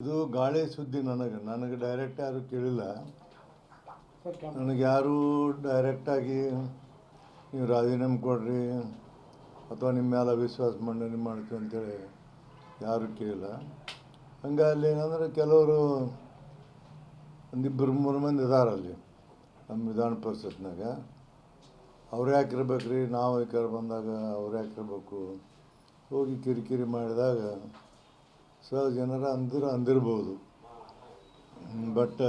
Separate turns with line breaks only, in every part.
ಇದು ಗಾಳಿ ಸುದ್ದಿ. ನನಗೆ ಡೈರೆಕ್ಟ್ ಯಾರು ಕೇಳಿಲ್ಲ. ನನಗೆ ಯಾರು ಡೈರೆಕ್ಟಾಗಿ ನೀವು ರಾಜೀನಾಮೆ ಕೊಡ್ರಿ ಅಥವಾ ನಿಮ್ಮ ಮೇಲೆ ಅವಿಶ್ವಾಸ ಮಂಡನೆ ಮಾಡ್ತೀವಿ ಅಂತೇಳಿ ಯಾರು ಕೇಳಿಲ್ಲ. ಹಂಗೆ ಅಲ್ಲಿ ಏನಂದ್ರೆ ಕೆಲವರು ಒಂದಿಬ್ಬರು ಮೂರು ಮಂದಿ ಇದಾರಲ್ಲಿ ನಮ್ಮ ವಿಧಾನ ಪರಿಷತ್ನಾಗ. ಅವ್ರು ಯಾಕಿರ್ಬೇಕು ರೀ, ನಾವು ಅಧಿಕಾರ ಬಂದಾಗ ಅವ್ರು ಯಾಕಿರ್ಬೇಕು ಹೋಗಿ ಕಿರಿಕಿರಿ ಮಾಡಿದಾಗ ಜನರ ಅಂದಿರ್ಬೋದು. ಬಟ್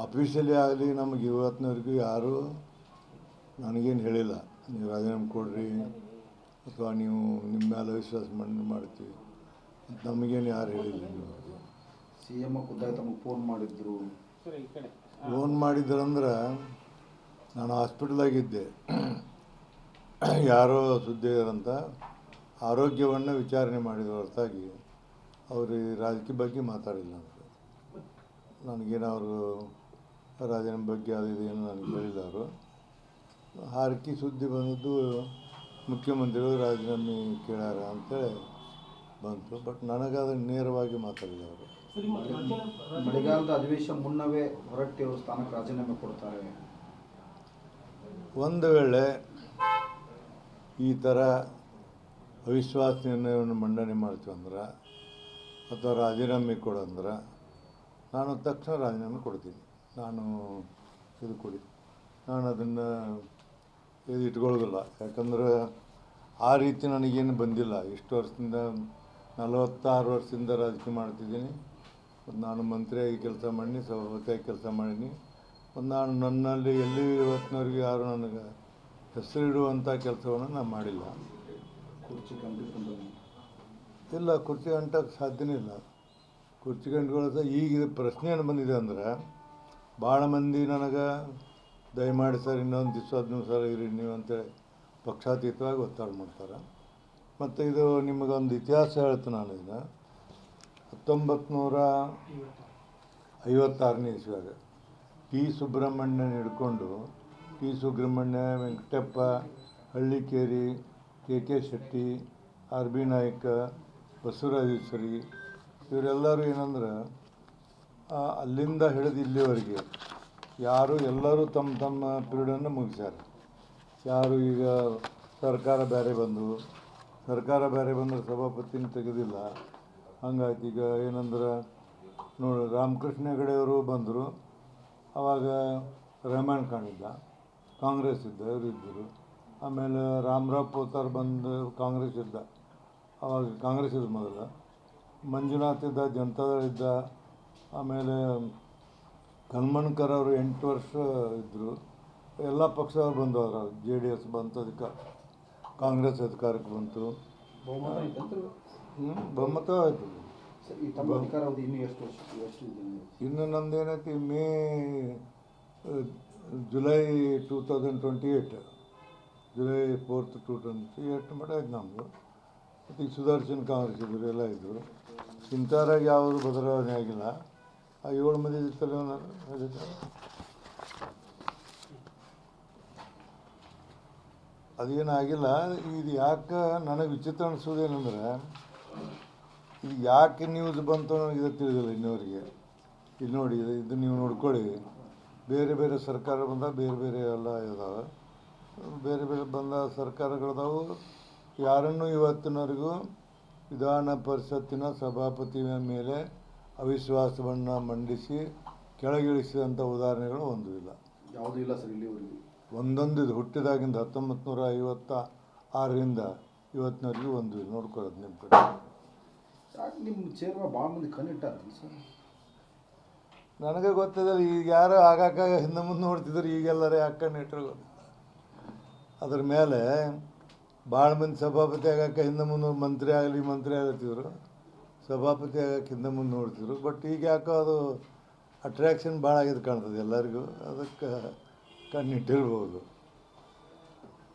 ಆಫೀಷಿಯಲಿ ಆಗಲಿ ನಮಗೆ ಇವತ್ತಿನವರೆಗೂ ಯಾರೂ ನನಗೇನು ಹೇಳಿಲ್ಲ, ನೀವು ರಾಜೀನಾಮೆ ಕೊಡ್ರಿ ಅಥವಾ ನೀವು ನಿಮ್ಮ ಮೇಲೆ ವಿಶ್ವಾಸ ಮಂಡನೆ ಮಾಡ್ತೀವಿ ನಮಗೇನು ಯಾರು ಹೇಳಿಲ್ಲ. ನೀವು
ಸಿ ಎಮ್ ಖುದ್ದಾಗಿ ತಮಗೆ ಫೋನ್ ಮಾಡಿದ್ರು.
ಫೋನ್ ಮಾಡಿದ್ರಂದ್ರೆ ನಾನು ಹಾಸ್ಪಿಟಲಾಗಿದ್ದೆ. ಯಾರೋ ಸುದ್ದಿಗಾರಂತ ಆರೋಗ್ಯವನ್ನು ವಿಚಾರಣೆ ಮಾಡಿದ ಹೊರತಾಗಿ ಅವರು ರಾಜಕೀಯ ಬಗ್ಗೆ ಮಾತಾಡಿಲ್ಲ ಅಂತ. ನನಗೇನು ಅವರು ರಾಜೀನಾಮೆ ಬಗ್ಗೆ ಅದು ಏನು ನನಗೆ ಹೇಳಿಲ್ಲ. ಅವರು ಹಾರಕಿ ಸುದ್ದಿ ಬಂದದ್ದು ಮುಖ್ಯಮಂತ್ರಿಗಳು ರಾಜೀನಾಮೆ ಕೇಳ್ಯಾರ ಅಂತೇಳಿ ಬಂತು. ಬಟ್ ನನಗೆ ಅದನ್ನು ನೇರವಾಗಿ ಮಾತಾಡಿಲ್ಲ ಅವರು.
ಮಳೆಗಾಲದ ಅಧಿವೇಶನ ಮುನ್ನವೇ ಹೊರಟ್ಟಿ ಅವರು ಸ್ಥಾನಕ್ಕೆ ರಾಜೀನಾಮೆ ಕೊಡ್ತಾರೆ.
ಒಂದು ವೇಳೆ ಈ ಥರ ಅವಿಶ್ವಾಸ ನಿರ್ಣಯವನ್ನು ಮಂಡನೆ ಮಾಡ್ತೀವಂದ್ರೆ ಅಥವಾ ರಾಜೀನಾಮೆ ಕೊಡಂದ್ರೆ ನಾನು ತಕ್ಷಣ ರಾಜೀನಾಮೆ ಕೊಡ್ತೀನಿ. ನಾನು ಅದನ್ನು ಇದು ಇಟ್ಕೊಳ್ಳೋದಿಲ್ಲ. ಯಾಕಂದ್ರೆ ಆ ರೀತಿ ನನಗೇನು ಬಂದಿಲ್ಲ. ಇಷ್ಟು ವರ್ಷದಿಂದ 46 ವರ್ಷದಿಂದ ರಾಜಕೀಯ ಮಾಡ್ತಿದ್ದೀನಿ. ನಾನು ಮಂತ್ರಿಯಾಗಿ ಕೆಲಸ ಮಾಡೀನಿ, ಸಭಾಪತಿಯಾಗಿ ಕೆಲಸ ಮಾಡೀನಿ. ನಾನು ನನ್ನಲ್ಲಿ ಎಲ್ಲಿ ಇವತ್ತಿನವರೆಗೂ ಯಾರು ನನಗೆ ಹೆಸರಿಡುವಂಥ ಕೆಲಸವನ್ನು ನಾನು ಮಾಡಿಲ್ಲ. ಇಲ್ಲ, ಕುರ್ಚಿ ಅಂಟಕ್ಕೆ ಸಾಧ್ಯನೇ ಇಲ್ಲ. ಕುರ್ಚಿ ಗಂಟುಗಳು ಈಗ ಪ್ರಶ್ನೆ ಏನು ಬಂದಿದೆ ಅಂದ್ರೆ, ಭಾಳ ಮಂದಿ ನನಗೆ ದಯಮಾಡಿ ಸರ್ ಇನ್ನೊಂದು ದಿವಸ 15 ಸಲ ಇರಿ ನೀವು ಅಂತೇಳಿ ಪಕ್ಷಾತೀತವಾಗಿ ಒತ್ತಡ ಮಾಡ್ತಾರೆ. ಮತ್ತು ಇದು ನಿಮಗೊಂದು ಇತಿಹಾಸ ಹೇಳ್ತೀನಿ. ನಾನು ಇದನ್ನು 1956ನೇ ಇಸ್ವಿಯಾಗ ಟಿ ಸುಬ್ರಹ್ಮಣ್ಯನ ಹಿಡ್ಕೊಂಡು T Subramanya, Venkatappa, Hallikeri, K Shetty, R B Naik, Basavarajeshwari ಇವರೆಲ್ಲರೂ ಏನಂದ್ರೆ ಅಲ್ಲಿಂದ ಹಿಡಿದು ಇಲ್ಲಿವರೆಗೆ ಎಲ್ಲರೂ ತಮ್ಮ ಪೀರಿಯಡನ್ನು ಮುಗಿಸ್ಯಾರ. ಯಾರು ಈಗ ಸರ್ಕಾರ ಬೇರೆ ಬಂದರೆ ಸಭಾಪತಿನ ತೆಗೆದಿಲ್ಲ. ಹಂಗಾಯ್ತು. ಈಗ ಏನಂದ್ರೆ ನೋಡಿ, ರಾಮಕೃಷ್ಣ ಹೆಗಡೆಯವರು ಬಂದರು, ಆವಾಗ ರೆಹಮಾನ್ ಖಾನ್ ಇದ್ದ, ಕಾಂಗ್ರೆಸ್ ಇದ್ದ, ಇವರು ಇದ್ದರು. ಆಮೇಲೆ ರಾಮರಾವ್ ಪೋತಾರ್ ಬಂದು ಕಾಂಗ್ರೆಸ್ ಇದ್ದ, ಆವಾಗ ಕಾಂಗ್ರೆಸ್ ಇದ್ದ ಮೊದಲು. ಮಂಜುನಾಥ್ ಇದ್ದ, ಜನತಾದಳ ಇದ್ದ. ಆಮೇಲೆ ಕನ್ಮಣ್ಕರ್ ಅವರು 8 ವರ್ಷ ಇದ್ದರು. ಎಲ್ಲ ಪಕ್ಷದವ್ರು ಬಂದವರು. JDS ಬಂತು, ಅದಕ್ಕೆ ಕಾಂಗ್ರೆಸ್ ಅಧಿಕಾರಕ್ಕೆ ಬಂತು. ಬಹುಮತ ಆಯಿತು. ಇನ್ನು ನಮ್ಮದೇನೈತಿ, ಜುಲೈ 2028, ಜುಲೈ 4th 2028 ಮಟ್ಟ ಆಯ್ತು ನಮ್ಮದು. ಮತ್ತು ಈಗ ಸುದರ್ಶನ್ ಕಾಂಗ್ರೆಸ್ ಇದ್ದರು, ಎಲ್ಲ ಇದ್ದರು. ಇಂಥವ್ರಾಗ ಯಾವುದು ಬದಲಾವಣೆ ಆಗಿಲ್ಲ. ಆ 7 ಮಂದಿ ಇರ್ತಾರೆ. ಅದೇನಾಗಿಲ್ಲ. ಇದು ಯಾಕೆ ನನಗೆ ವಿಚಿತ್ರ ಅನಿಸೋದೇನೆಂದ್ರೆ, ಇದು ಯಾಕೆ ನ್ಯೂಸ್ ಬಂತು ನನಗೆ ಇದು ತಿಳಿದಿಲ್ಲ ಇನ್ನವರಿಗೆ. ಇಲ್ಲಿ ನೋಡಿ, ಇದು ನೀವು ನೋಡ್ಕೊಳ್ಳಿ. ಬೇರೆ ಬೇರೆ ಸರ್ಕಾರ ಬಂದಾಗ ಬೇರೆ ಬೇರೆ ಎಲ್ಲ ಇದಾವೆ. ಬೇರೆ ಬೇರೆ ಬಂದ ಸರ್ಕಾರಗಳದಾವು. ಯಾರನ್ನೂ ಇವತ್ತಿನವರೆಗೂ ವಿಧಾನ ಪರಿಷತ್ತಿನ ಸಭಾಪತಿಯ ಮೇಲೆ ಅವಿಶ್ವಾಸವನ್ನು ಮಂಡಿಸಿ ಕೆಳಗಿಳಿಸಿದಂಥ ಉದಾಹರಣೆಗಳು ಒಂದೂ ಇಲ್ಲ.
ಯಾವುದೂ ಇಲ್ಲ ಸರ್ ಇಲ್ಲಿವರೆಗೂ.
ಒಂದೊಂದು ಇದು ಹುಟ್ಟಿದಾಗಿಂದ 1956ರಿಂದ ಇವತ್ತಿನವರೆಗೂ ಒಂದು ಇಲ್ಲ. ನೋಡ್ಕೊಳ್ಳೋದು ನಿಮ್ಮ ಕಡೆ.
ಯಾಕೆ ನಿಮ್ಮ ಚೇರ್ಮ ಭಾಳ ಮಂದಿ ಕಣ್ಣಿಟ್ಟಾರ ಸರ್?
ನನಗೆ ಗೊತ್ತಿದೆ. ಈಗ ಯಾರು ಆಗಾಗ ಹಿಂದೆ ಮುಂದೆ ನೋಡ್ತಿದ್ರು, ಈಗೆಲ್ಲರೂ ಯಾಕೆ ಕಣ್ಣಿಟ್ಟರು ಗೊತ್ತಿಲ್ಲ. ಅದ್ರ ಮೇಲೆ ಭಾಳ ಮಂದಿ ಸಭಾಪತಿ ಆಗೋಕ್ಕೆ ಹಿಂದೆ ಮುಂದೆ ಮಂತ್ರಿ ಆಗತ್ತಿದ್ರು, ಸಭಾಪತಿ ಆಗೋಕ್ಕೆ ಹಿಂದೆ ಮುಂದೆ ನೋಡ್ತಿದ್ರು. ಬಟ್ ಈಗ ಯಾಕೋ ಅದು ಅಟ್ರ್ಯಾಕ್ಷನ್ ಭಾಳ ಆಗಿದ್ದು ಕಾಣ್ತದೆ ಎಲ್ಲರಿಗೂ. ಅದಕ್ಕೆ ಕಣ್ಣಿಟ್ಟಿರ್ಬೋದು.